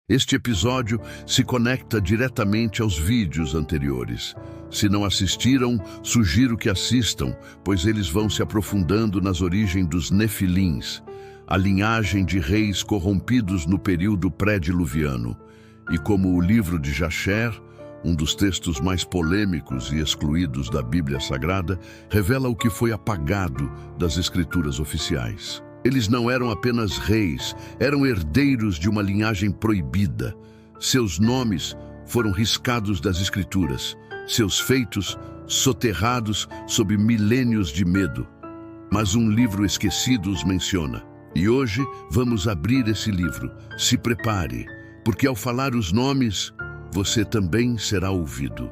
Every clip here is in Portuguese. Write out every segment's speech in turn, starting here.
Este episódio se conecta diretamente aos vídeos anteriores. Se não assistiram, sugiro que assistam, pois eles vão se aprofundando nas origens dos Nefilins, a linhagem de reis corrompidos no período pré-diluviano. E como o livro de Jasher, um dos textos mais polêmicos e excluídos da Bíblia Sagrada, revela o que foi apagado das escrituras oficiais. Eles não eram apenas reis, eram herdeiros de uma linhagem proibida. Seus nomes foram riscados das escrituras, seus feitos soterrados sob milênios de medo. Mas um livro esquecido os menciona. E hoje vamos abrir esse livro. Se prepare, porque ao falar os nomes, você também será ouvido.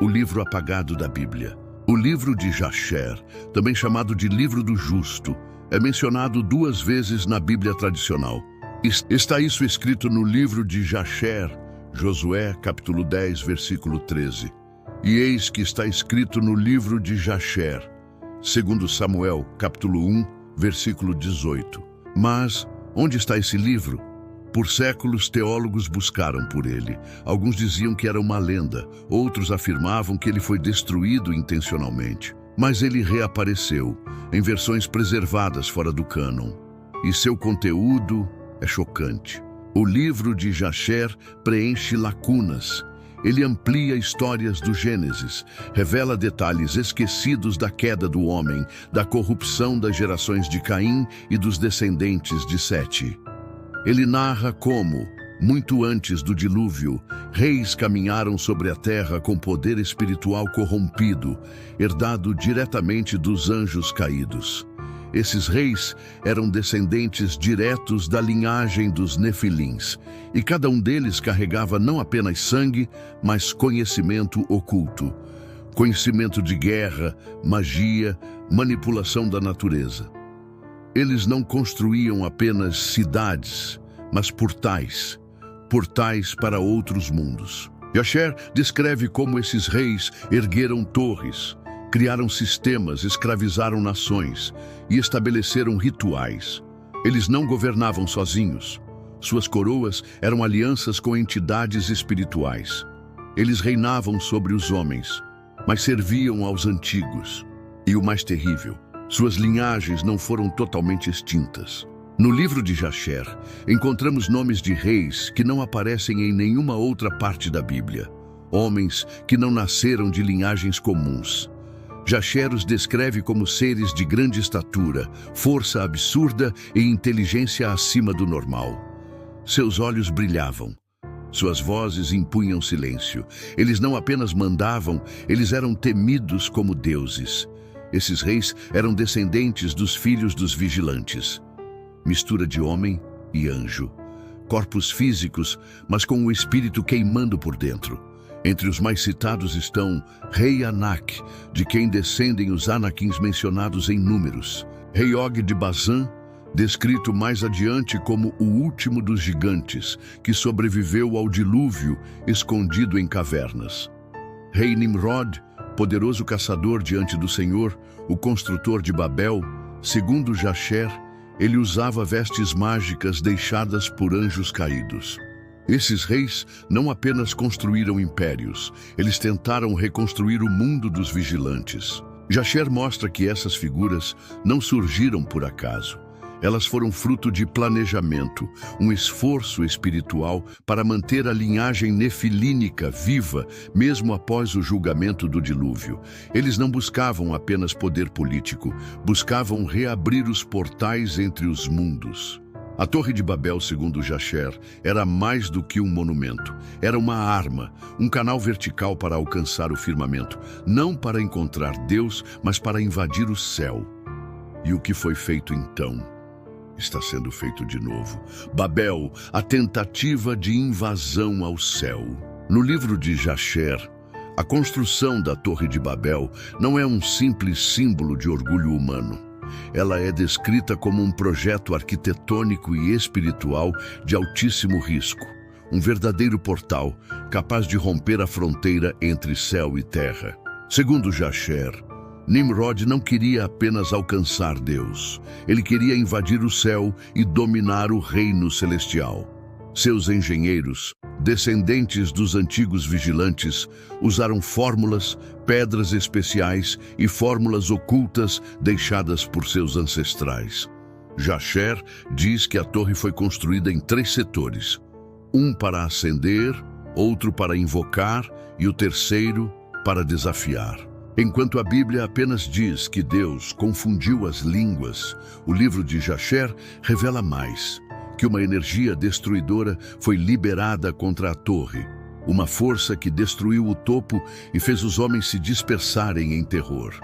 O livro apagado da Bíblia. O livro de Jasher, também chamado de livro do justo, é mencionado 2 vezes na Bíblia tradicional. Está isso escrito no livro de Jasher, Josué, capítulo 10, versículo 13. E eis que está escrito no livro de Jasher, segundo Samuel, capítulo 1, versículo 18. Mas, onde está esse livro? Por séculos, teólogos buscaram por ele. Alguns diziam que era uma lenda, outros afirmavam que ele foi destruído intencionalmente. Mas ele reapareceu, em versões preservadas fora do cânon. E seu conteúdo é chocante. O livro de Jasher preenche lacunas. Ele amplia histórias do Gênesis, revela detalhes esquecidos da queda do homem, da corrupção das gerações de Caim e dos descendentes de Sete. Ele narra como, muito antes do dilúvio, reis caminharam sobre a terra com poder espiritual corrompido, herdado diretamente dos anjos caídos. Esses reis eram descendentes diretos da linhagem dos Nefilins, e cada um deles carregava não apenas sangue, mas conhecimento oculto. Conhecimento de guerra, magia, manipulação da natureza. Eles não construíam apenas cidades, mas portais para outros mundos. Jasher descreve como esses reis ergueram torres, criaram sistemas, escravizaram nações e estabeleceram rituais. Eles não governavam sozinhos. Suas coroas eram alianças com entidades espirituais. Eles reinavam sobre os homens, mas serviam aos antigos. E o mais terrível, suas linhagens não foram totalmente extintas. No livro de Jasher, encontramos nomes de reis que não aparecem em nenhuma outra parte da Bíblia. Homens que não nasceram de linhagens comuns. Jasher os descreve como seres de grande estatura, força absurda e inteligência acima do normal. Seus olhos brilhavam. Suas vozes impunham silêncio. Eles não apenas mandavam, eles eram temidos como deuses. Esses reis eram descendentes dos filhos dos vigilantes. Mistura de homem e anjo. Corpos físicos, mas com o espírito queimando por dentro. Entre os mais citados estão Rei Anak, de quem descendem os Anakins mencionados em Números. Rei Og de Bazã, descrito mais adiante como o último dos gigantes, que sobreviveu ao dilúvio escondido em cavernas. Rei Nimrod, poderoso caçador diante do Senhor, o construtor de Babel, segundo Jasher, ele usava vestes mágicas deixadas por anjos caídos. Esses reis não apenas construíram impérios, eles tentaram reconstruir o mundo dos vigilantes. Jasher mostra que essas figuras não surgiram por acaso. Elas foram fruto de planejamento, um esforço espiritual para manter a linhagem nefilínica viva, mesmo após o julgamento do dilúvio. Eles não buscavam apenas poder político, buscavam reabrir os portais entre os mundos. A Torre de Babel, segundo Jasher, era mais do que um monumento. Era uma arma, um canal vertical para alcançar o firmamento, não para encontrar Deus, mas para invadir o céu. E o que foi feito então? Está sendo feito de novo. Babel, a tentativa de invasão ao céu. No livro de Jasher, a construção da Torre de Babel não é um simples símbolo de orgulho humano. Ela é descrita como um projeto arquitetônico e espiritual de altíssimo risco. Um verdadeiro portal, capaz de romper a fronteira entre céu e terra. Segundo Jasher, Nimrod não queria apenas alcançar Deus. Ele queria invadir o céu e dominar o reino celestial. Seus engenheiros, descendentes dos antigos vigilantes, usaram fórmulas, pedras especiais e fórmulas ocultas deixadas por seus ancestrais. Jasher diz que a torre foi construída em 3 setores: um para ascender, outro para invocar e o terceiro para desafiar. Enquanto a Bíblia apenas diz que Deus confundiu as línguas, o livro de Jasher revela mais: que uma energia destruidora foi liberada contra a torre, uma força que destruiu o topo e fez os homens se dispersarem em terror.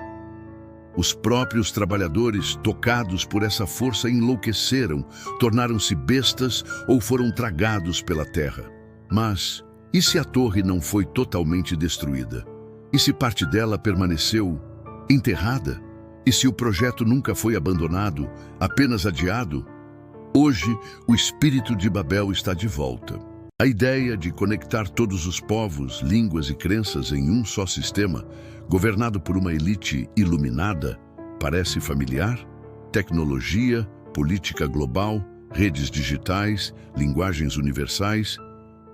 Os próprios trabalhadores, tocados por essa força, enlouqueceram, tornaram-se bestas ou foram tragados pela terra. Mas, e se a torre não foi totalmente destruída? E se parte dela permaneceu enterrada? E se o projeto nunca foi abandonado, apenas adiado? Hoje, o espírito de Babel está de volta. A ideia de conectar todos os povos, línguas e crenças em um só sistema, governado por uma elite iluminada, parece familiar? Tecnologia, política global, redes digitais, linguagens universais,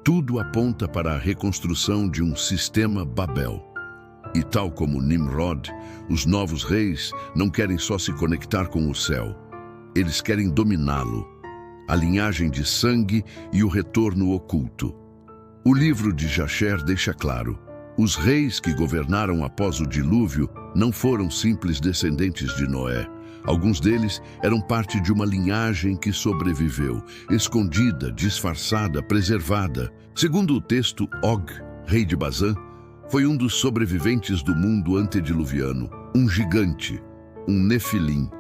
tudo aponta para a reconstrução de um sistema Babel. E tal como Nimrod, os novos reis não querem só se conectar com o céu, eles querem dominá-lo. A linhagem de sangue e o retorno oculto. O livro de Jasher deixa claro: os reis que governaram após o dilúvio não foram simples descendentes de Noé. Alguns deles eram parte de uma linhagem que sobreviveu, escondida, disfarçada, preservada. Segundo o texto, Og, rei de Bazã, foi um dos sobreviventes do mundo antediluviano, um gigante, um Nefilim.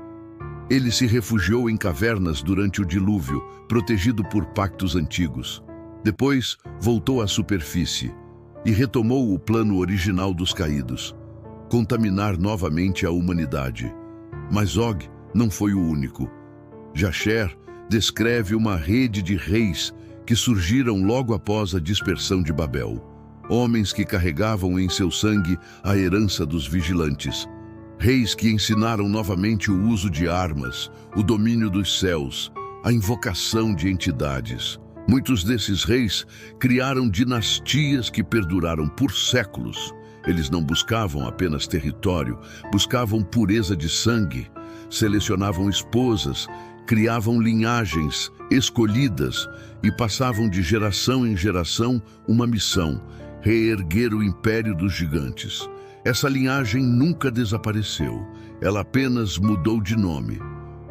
Ele se refugiou em cavernas durante o dilúvio, protegido por pactos antigos. Depois, voltou à superfície e retomou o plano original dos caídos: contaminar novamente a humanidade. Mas Og não foi o único. Jasher descreve uma rede de reis que surgiram logo após a dispersão de Babel. Homens que carregavam em seu sangue a herança dos vigilantes. Reis que ensinaram novamente o uso de armas, o domínio dos céus, a invocação de entidades. Muitos desses reis criaram dinastias que perduraram por séculos. Eles não buscavam apenas território, buscavam pureza de sangue, selecionavam esposas, criavam linhagens escolhidas e passavam de geração em geração uma missão: reerguer o império dos gigantes. Essa linhagem nunca desapareceu, ela apenas mudou de nome.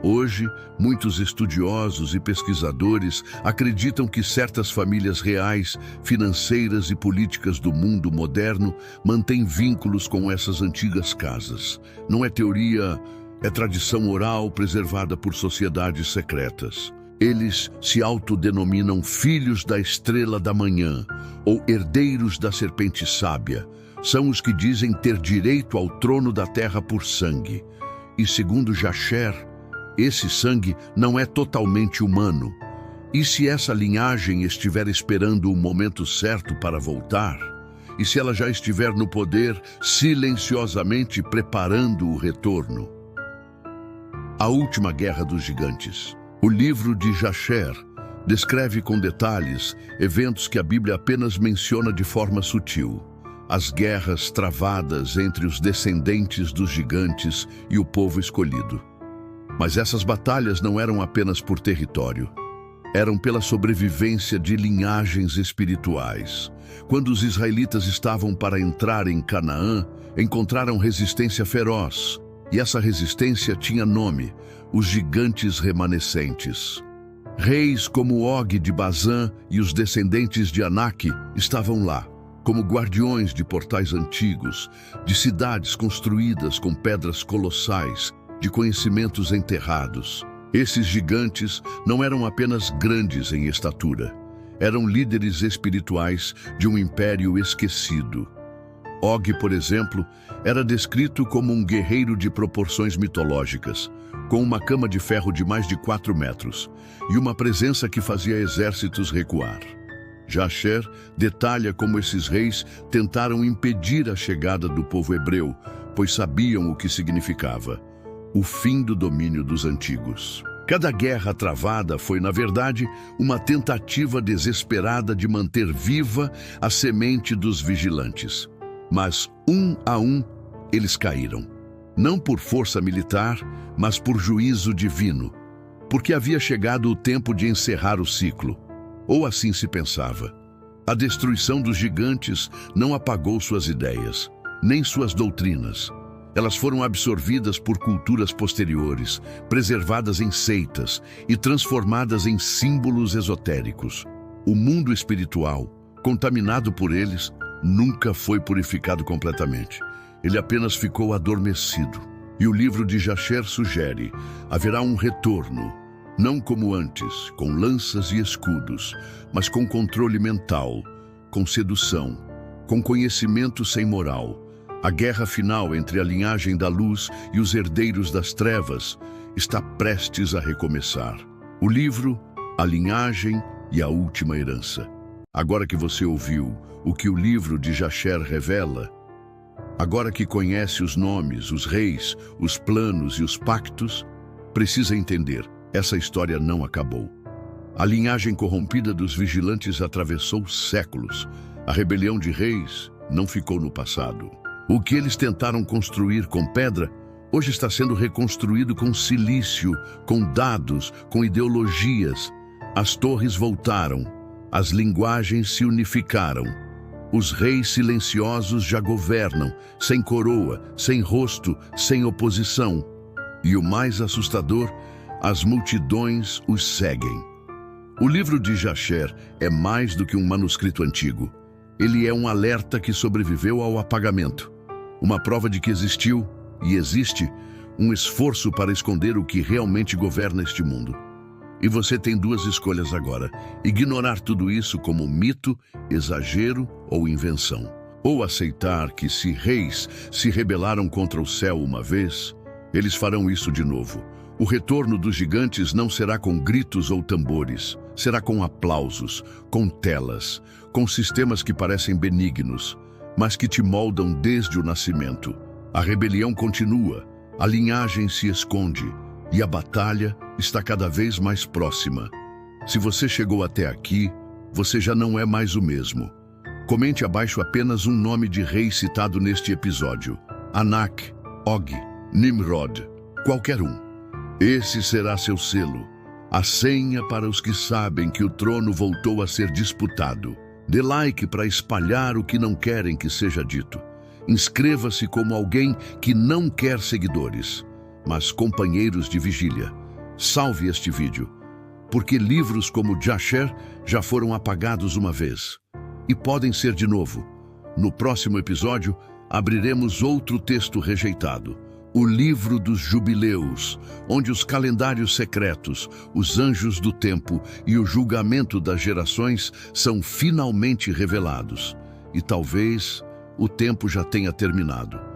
Hoje, muitos estudiosos e pesquisadores acreditam que certas famílias reais, financeiras e políticas do mundo moderno mantêm vínculos com essas antigas casas. Não é teoria, é tradição oral preservada por sociedades secretas. Eles se autodenominam filhos da estrela da manhã ou herdeiros da serpente sábia. São os que dizem ter direito ao trono da terra por sangue. E segundo Jasher, esse sangue não é totalmente humano. E se essa linhagem estiver esperando o momento certo para voltar? E se ela já estiver no poder, silenciosamente preparando o retorno? A última guerra dos gigantes. O livro de Jasher descreve com detalhes eventos que a Bíblia apenas menciona de forma sutil. As guerras travadas entre os descendentes dos gigantes e o povo escolhido. Mas essas batalhas não eram apenas por território. Eram pela sobrevivência de linhagens espirituais. Quando os israelitas estavam para entrar em Canaã, encontraram resistência feroz. E essa resistência tinha nome: os gigantes remanescentes. Reis como Og de Bazã e os descendentes de Anak estavam lá, como guardiões de portais antigos, de cidades construídas com pedras colossais, de conhecimentos enterrados. Esses gigantes não eram apenas grandes em estatura, eram líderes espirituais de um império esquecido. Og, por exemplo, era descrito como um guerreiro de proporções mitológicas, com uma cama de ferro de mais de 4 metros e uma presença que fazia exércitos recuar. Jasher detalha como esses reis tentaram impedir a chegada do povo hebreu, pois sabiam o que significava: o fim do domínio dos antigos. Cada guerra travada foi, na verdade, uma tentativa desesperada de manter viva a semente dos vigilantes. Mas, um a um, eles caíram. Não por força militar, mas por juízo divino. Porque havia chegado o tempo de encerrar o ciclo. Ou assim se pensava. A destruição dos gigantes não apagou suas ideias, nem suas doutrinas. Elas foram absorvidas por culturas posteriores, preservadas em seitas e transformadas em símbolos esotéricos. O mundo espiritual, contaminado por eles, nunca foi purificado completamente. Ele apenas ficou adormecido. E o livro de Jasher sugere: haverá um retorno, não como antes, com lanças e escudos, mas com controle mental, com sedução, com conhecimento sem moral. A guerra final entre a linhagem da luz e os herdeiros das trevas está prestes a recomeçar. O livro, a linhagem e a última herança. Agora que você ouviu o que o livro de Jasher revela, agora que conhece os nomes, os reis, os planos e os pactos, precisa entender: essa história não acabou. A linhagem corrompida dos vigilantes atravessou séculos. A rebelião de reis não ficou no passado. O que eles tentaram construir com pedra, hoje está sendo reconstruído com silício, com dados, com ideologias. As torres voltaram, as linguagens se unificaram. Os reis silenciosos já governam, sem coroa, sem rosto, sem oposição. E o mais assustador, as multidões os seguem. O livro de Jasher é mais do que um manuscrito antigo. Ele é um alerta que sobreviveu ao apagamento. Uma prova de que existiu, e existe, um esforço para esconder o que realmente governa este mundo. E você tem duas escolhas agora: ignorar tudo isso como mito, exagero ou invenção. Ou aceitar que, se reis se rebelaram contra o céu uma vez, eles farão isso de novo. O retorno dos gigantes não será com gritos ou tambores, será com aplausos, com telas, com sistemas que parecem benignos, mas que te moldam desde o nascimento. A rebelião continua, a linhagem se esconde e a batalha está cada vez mais próxima. Se você chegou até aqui, você já não é mais o mesmo. Comente abaixo apenas um nome de rei citado neste episódio: Anak, Og, Nimrod, qualquer um. Esse será seu selo, a senha para os que sabem que o trono voltou a ser disputado. Dê like para espalhar o que não querem que seja dito. Inscreva-se como alguém que não quer seguidores, mas companheiros de vigília. Salve este vídeo, porque livros como Jasher já foram apagados uma vez e podem ser de novo. No próximo episódio, abriremos outro texto rejeitado: o livro dos jubileus, onde os calendários secretos, os anjos do tempo e o julgamento das gerações são finalmente revelados. E talvez o tempo já tenha terminado.